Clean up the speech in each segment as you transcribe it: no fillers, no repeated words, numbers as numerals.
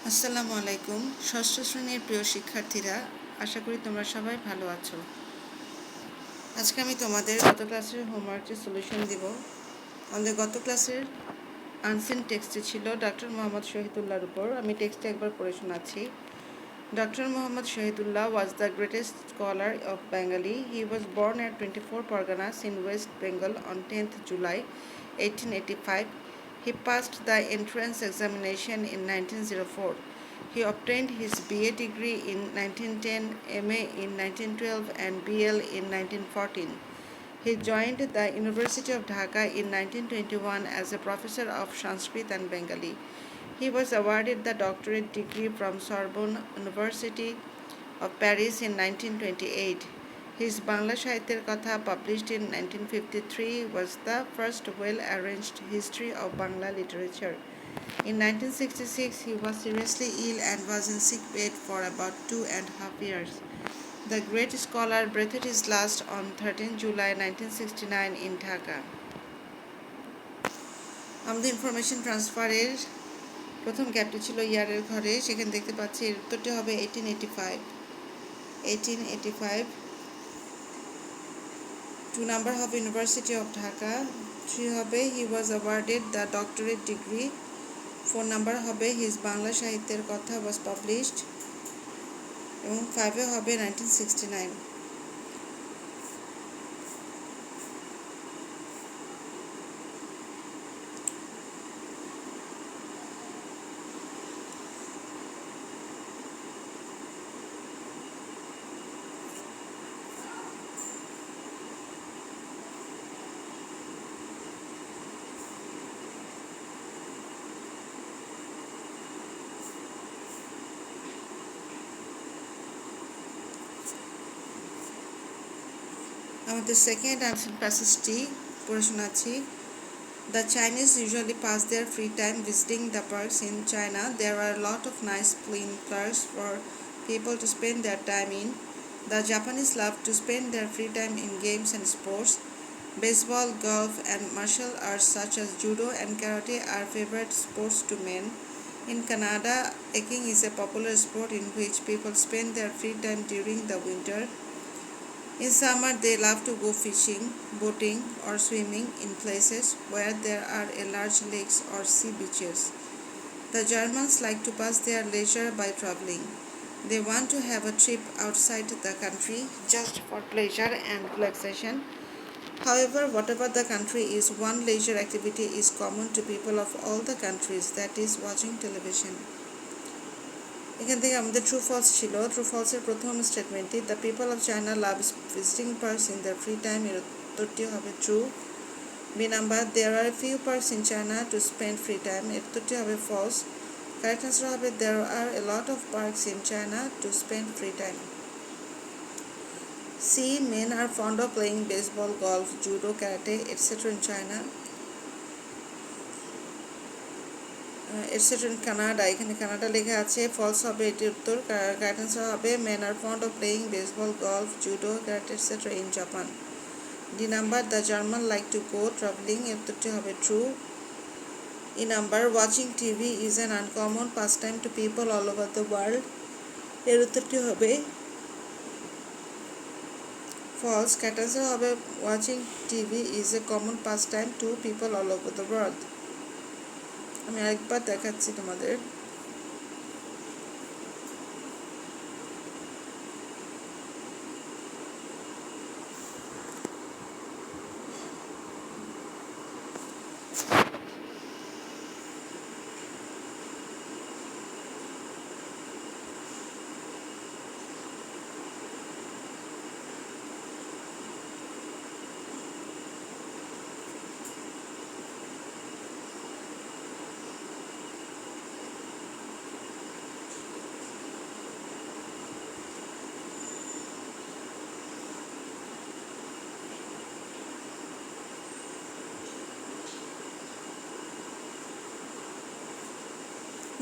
আসসালামু আলাইকুম। ষষ্ঠ শ্রেণীর প্রিয় শিক্ষার্থীরা, আশা করি তোমরা সবাই ভালো আছো। আজকে আমি তোমাদের গত ক্লাসের হোমওয়ার্কের সলিউশন দিব। আমাদের গত ক্লাসের আনসিন টেক্সটে ছিল ডক্টর মোহাম্মদ শহীদুল্লাহর উপর। আমি টেক্সটে একবার পড়ে শোনাচ্ছি। Dr. Muhammad Shahidullah was the greatest scholar of Bengali. He was born at 24 Parganas in West Bengal on 10th July 1885. He passed the entrance examination in 1904. He obtained his BA degree in 1910, MA in 1912 and BL in 1914. He joined the University of Dhaka in 1921 as a professor of Sanskrit and Bengali. He was awarded the doctorate degree from Sorbonne University of Paris in 1928. His Bangla Sahityer Katha, published in 1953, was the first well-arranged history of Bangla literature. In 1966, he was seriously ill and was in sick bed for about 2.5 years. The great scholar breathed his last on 13 July 1969 in Dhaka. আমাদের information ট্রান্সফারের প্রথম গ্যাপটি ছিল ইয়ারের ঘরে। সেখানে দেখতে পাচ্ছি এর উত্তরটি হবে 1885। 2 নাম্বার হবে ইউনিভার্সিটি অফ ঢাকা। 3 হবে he was awarded the doctorate degree. 4 number হবে হিজ বাংলা সাহিত্যের কথা ওয়াজ পাবলিশড, এবং 5 হবে 1969। আমাদের সেকেন্ড আনসার প্যাসেজটি পড়ে শোনাচ্ছি। The Chinese usually pass their free time visiting the parks in China. There are a lot of nice clean parks for people to spend their time in. The Japanese love to spend their free time in games and sports. Baseball, golf, and martial arts such as judo and karate are favorite sports to men. In Canada, hiking is a popular sport in which people spend their free time during the winter. In summer, they love to go fishing, boating, or swimming in places where there are large lakes or sea beaches. The Germans like to pass their leisure by traveling. They want to have a trip outside the country just for pleasure and relaxation. However, whatever the country is, one leisure activity is common to people of all the countries, that is watching television. এখান থেকে আমাদের true false ছিল। True ফলসের প্রথম স্টেটমেন্টটি, the people of China love visiting parks in the free time, এর উত্তরটি হবে true. B number, there are few parks in China to spend free time, এর উত্তরটি হবে ফলস। কারেক্ট আনসার হবে there are a lot of parks in China to spend free time. C, men are fond of playing baseball, golf, judo, karate etcetera in China etcetera in Canada. এখানে Canada লেখা আছে, false হবে এটির উত্তর। Correct answer হবে men are fond of playing baseball, golf, judo, karate etcetera in Japan. D number, the German like to go travelling, এর উত্তরটি হবে true. E number, watching TV is an uncommon pastime to people all over the world, এর উত্তরটি হবে false. Correct answer হবে watching TV is a common pastime to people all over the world. আমি আরেকবার দেখাচ্ছি তোমাদের।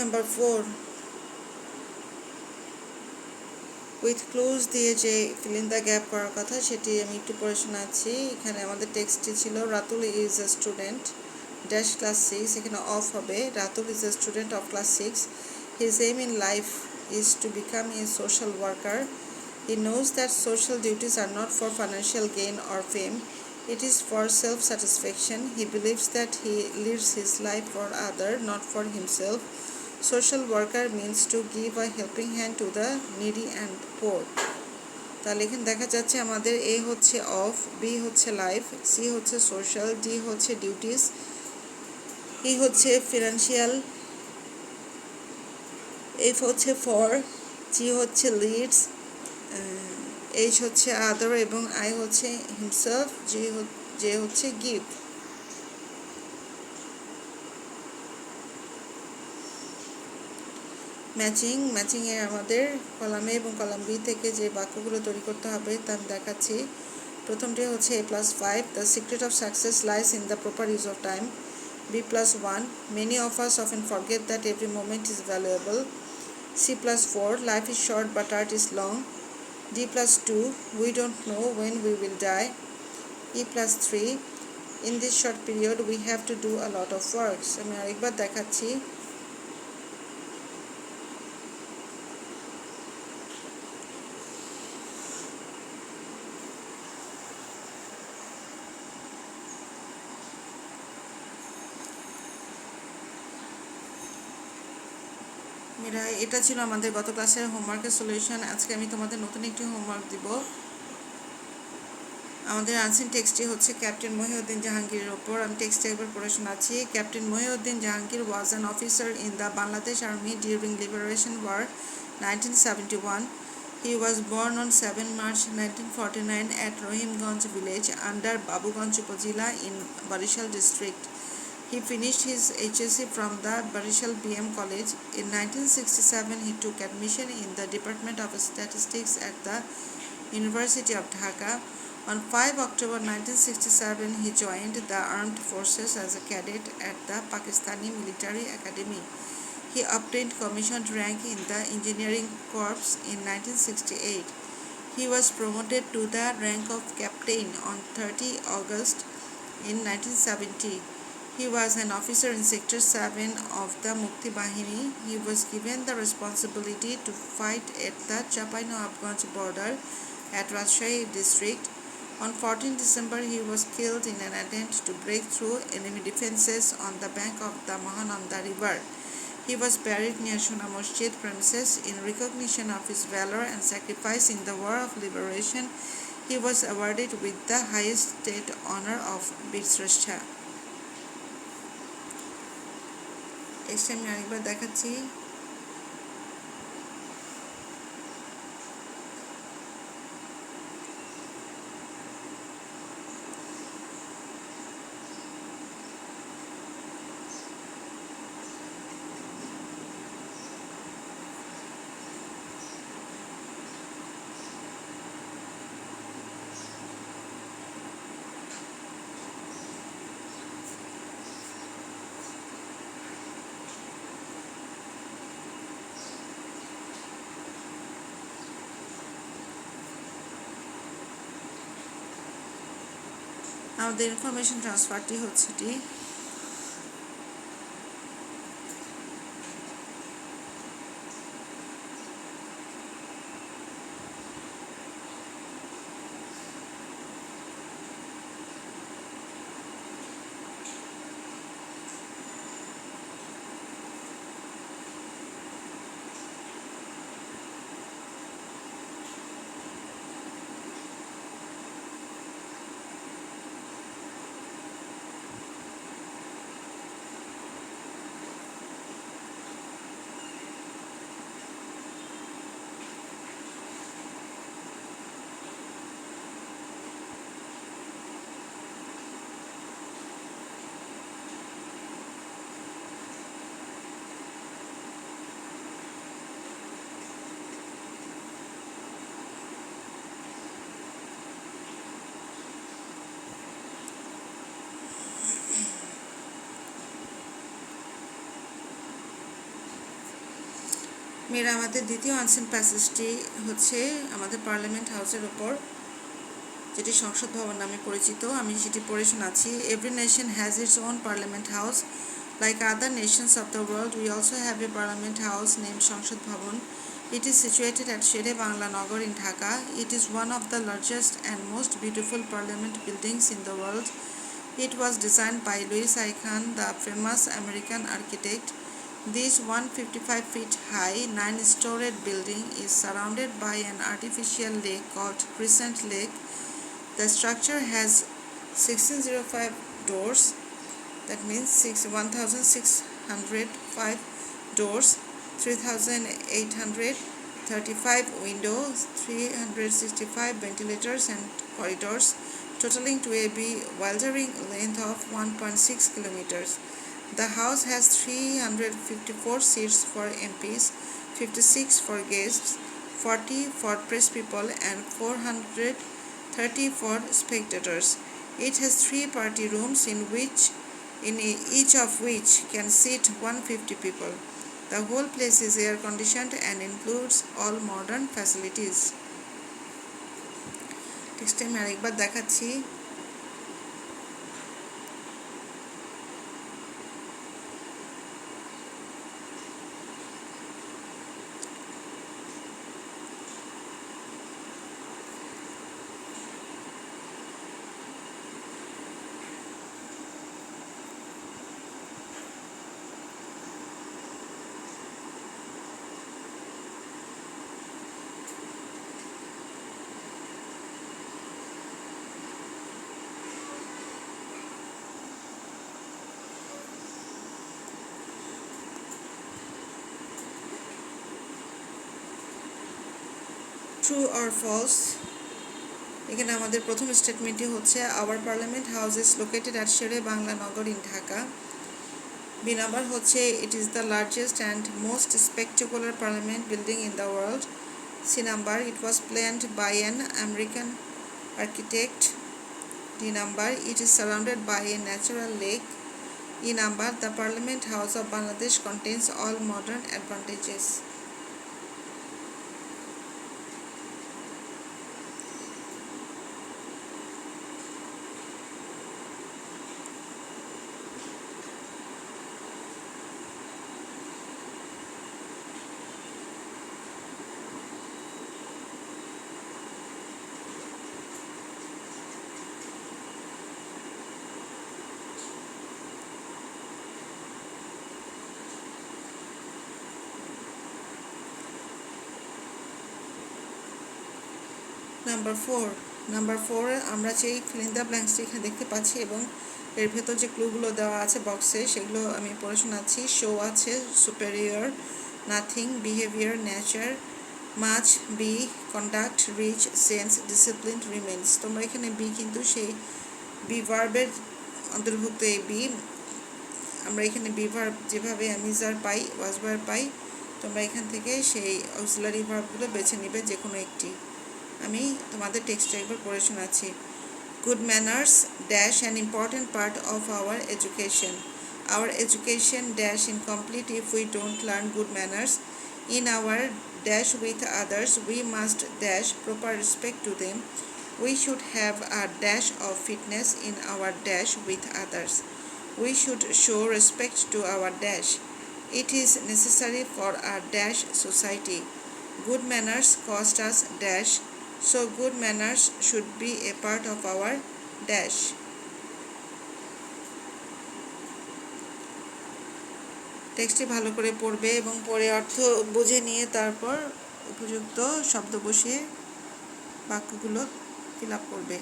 Number 4, with close দিয়ে যে ফিল ইন দ্য গ্যাপ করার কথা সেটি আমি একটু পড়ে শোনাচ্ছি। এখানে আমাদের টেক্সটটি ছিল, Ratul is a student dash class 6, এখানে অফ হবে Ratul is a student of class 6 His aim in life is to become a social worker. He knows that social duties are not for financial gain or fame. It is for self-satisfaction. He believes that he lives his life for others, not for himself. Social worker means to give a helping hand to the needy and poor. তাহলে এখানে দেখা যাচ্ছে আমাদের এ হচ্ছে of, B হচ্ছে life, C হচ্ছে social, D হচ্ছে duties, ই হচ্ছে ফিনান্সিয়াল, এফ হচ্ছে ফর, জি হচ্ছে লিডস, এইচ হচ্ছে আদার এবং আই হচ্ছে হিমসেলফ, জে হচ্ছে গিভ। ম্যাচিংয়ে আমাদের কলাম এ এবং কলাম বি থেকে যে বাক্যগুলো তৈরি করতে হবে তা আমি দেখাচ্ছি। প্রথমটি হচ্ছে A+5, the secret of success lies in the proper use of time. B+1, many of us often forget that every moment is valuable. C+4, life is short but art is long. D+2, we don't know when we will die. E+3, in this short period we have to do a lot of works. আমি আরেকবার দেখাচ্ছি। এটা ছিল আমাদের গত ক্লাসের হোমওয়ার্কের solution. আজকে আমি তোমাদের নতুন একটি হোমওয়ার্ক দিব। আমাদের আনসিন টেক্সটটি হচ্ছে ক্যাপ্টেন মহিউদ্দিন জাহাঙ্গীরের ওপর। আমি টেক্সটে একবার পড়ে শোনাচ্ছি। Captain Mohiuddin Jahangir was an officer in the Bangladesh army during liberation war 1971. He was born on 7 March 1949 at Rohimganj village under Babuganj Upazila in Barishal district. He finished his HSC from the Barishal BM College. In 1967, he took admission in the Department of Statistics at the University of Dhaka. On 5 October 1967, he joined the armed forces as a cadet at the Pakistani Military Academy. He obtained commissioned rank in the Engineering Corps in 1968. He was promoted to the rank of captain on 30 August in 1970. He was an officer in Sector 7 of the Mukti Bahini. He was given the responsibility to fight at the Chapai-Nawabganj border at Rajshahi district. On 14 December, he was killed in an attempt to break through enemy defenses on the bank of the Mahananda River. He was buried near Shuna Masjid premises in recognition of his valor and sacrifice in the War of Liberation. He was awarded with the highest state honor of Bir Shrestha. Next time আমি আরেকবার দেখাচ্ছি। আমাদের information ট্রান্সফারটি হচ্ছে এটি। মেয়েরা আমাদের দ্বিতীয় unseen প্যাসেজটি হচ্ছে আমাদের পার্লামেন্ট হাউসের ওপর, যেটি সংসদ ভবন নামে পরিচিত। আমি সেটি পড়ে শোনাচ্ছি। Every nation has its own parliament house Like other nations of the world, we also have a parliament house named Sangsad Bhavan. It is situated at Shere Bangla Nagar in Dhaka. It is one of the largest and most beautiful parliament buildings in the world. It was designed by Louis I. Kahn, the famous American architect. This 155 feet high, 9-storied building is surrounded by an artificial lake called Crescent Lake. The structure has 1605 doors, that means 1605 doors, 3835 windows, 365 ventilators and corridors, totaling to a bewildering length of 1.6 kilometers. The house has 354 seats for MPs, 56 for guests, 40 for press people and 430 for spectators. It has 3 party rooms in each of which can seat 150 people. The whole place is air conditioned and includes all modern facilities. টেক্সটে আমি আরেকবার দেখাচ্ছি। True or false? এখানে আমাদের প্রথম স্টেটমেন্টটি হচ্ছে our parliament house is located at Shere Bangla Nagar in Dhaka. B number হচ্ছে it is the largest and most spectacular parliament building in the world. C number it was planned by an American architect. D number it is surrounded by a natural lake. E number the parliament house of Bangladesh contains all modern advantages. Number 4 আমরা যেই fill in the ব্ল্যাঙ্কসটি এখানে দেখতে পাচ্ছি এবং এর ভেতর যে ক্লুগুলো দেওয়া আছে বক্সে সেগুলো আমি পড়ে শোনাচ্ছি। শো আছে superior, nothing, behaviour, nature, much, be, conduct, rich, sense, discipline, remains. তোমরা এখানে বি কিন্তু সেই বি ভার্বের অন্তর্ভুক্ত এই বি। আমরা এখানে বি ভার্ব যেভাবে অ্যামিজার পাই, ওয়াজবার পাই, তোমরা এখান থেকে সেই অক্সিলারি ভার্বগুলো বেছে নিবে যে কোনো একটি। আমি তোমাদের টেক্সটটা একবার পড়ে শোনাচ্ছি। Good manners dash an important part of our education. Our education dash incomplete if we don't learn good manners. In our dash with others, we must dash proper respect to them. We should have a dash of fitness in our dash with others. We should show respect to our dash. It is necessary for our dash society. Good manners cost us dash, so good manners should be a part of our dash. টেক্সটটি ভালো করে পড়বে এবং পড়ে অর্থ বুঝে নিয়ে তারপর উপযুক্ত শব্দ বসিয়ে বাক্যগুলো ফিল আপ করবে।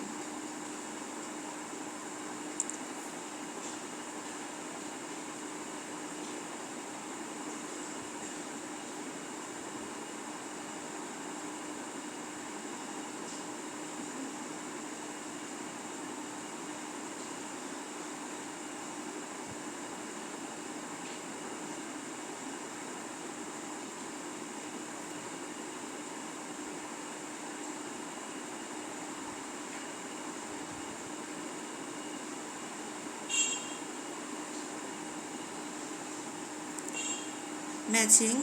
ম্যাচিং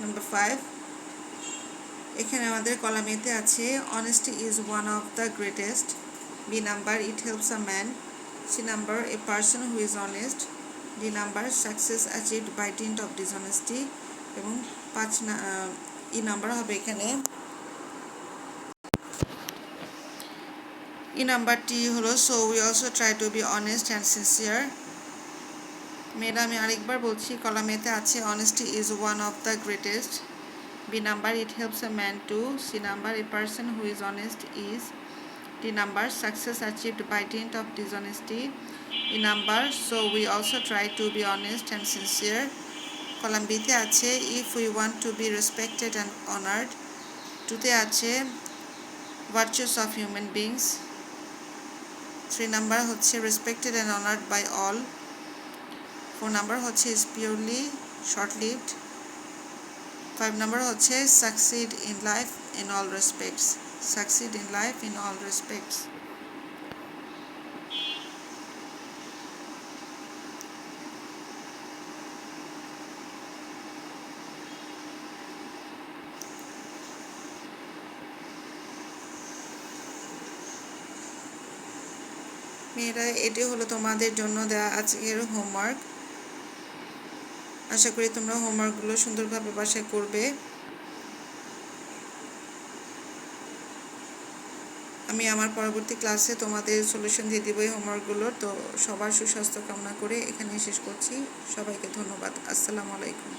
নাম্বার 5, এখানে আমাদের কলামেতে আছে honesty is one of the greatest. B number it helps a man. C number a person who is honest. D number success achieved by dint of dishonesty এবং E number হবে এখানে E নাম্বারটি হলো so we also try to be honest and sincere. মেয়েরা আমি আরেকবার বলছি, column এতে আছে honesty is one of the greatest. B number it helps a man to. C number a person who is honest is. D number success achieved by dint of dishonesty. E number so we also try to be honest and sincere. Column বিতে আছে if we want to be respected and honoured. টুতে আছে virtues of human beings. 3 number হচ্ছে respected and honoured by all. 4 number হচ্ছে is purely short lived. 5 number হচ্ছে succeed in life in all respects. Succeed in life in all respects. মেয়েরা এটি হলো তোমাদের জন্য দেওয়া আজকের হোমওয়ার্ক। আশা করি তোমরা হোমওয়ার্কগুলো সুন্দরভাবে বাসায় করবে। আমি আমার পরবর্তী ক্লাসে তোমাদের সলিউশন দিয়ে দিব এই হোমওয়ার্কগুলোর। তো সবার সুস্বাস্থ্য কামনা করে এখানেই শেষ করছি। সবাইকে ধন্যবাদ। আসসালামু আলাইকুম।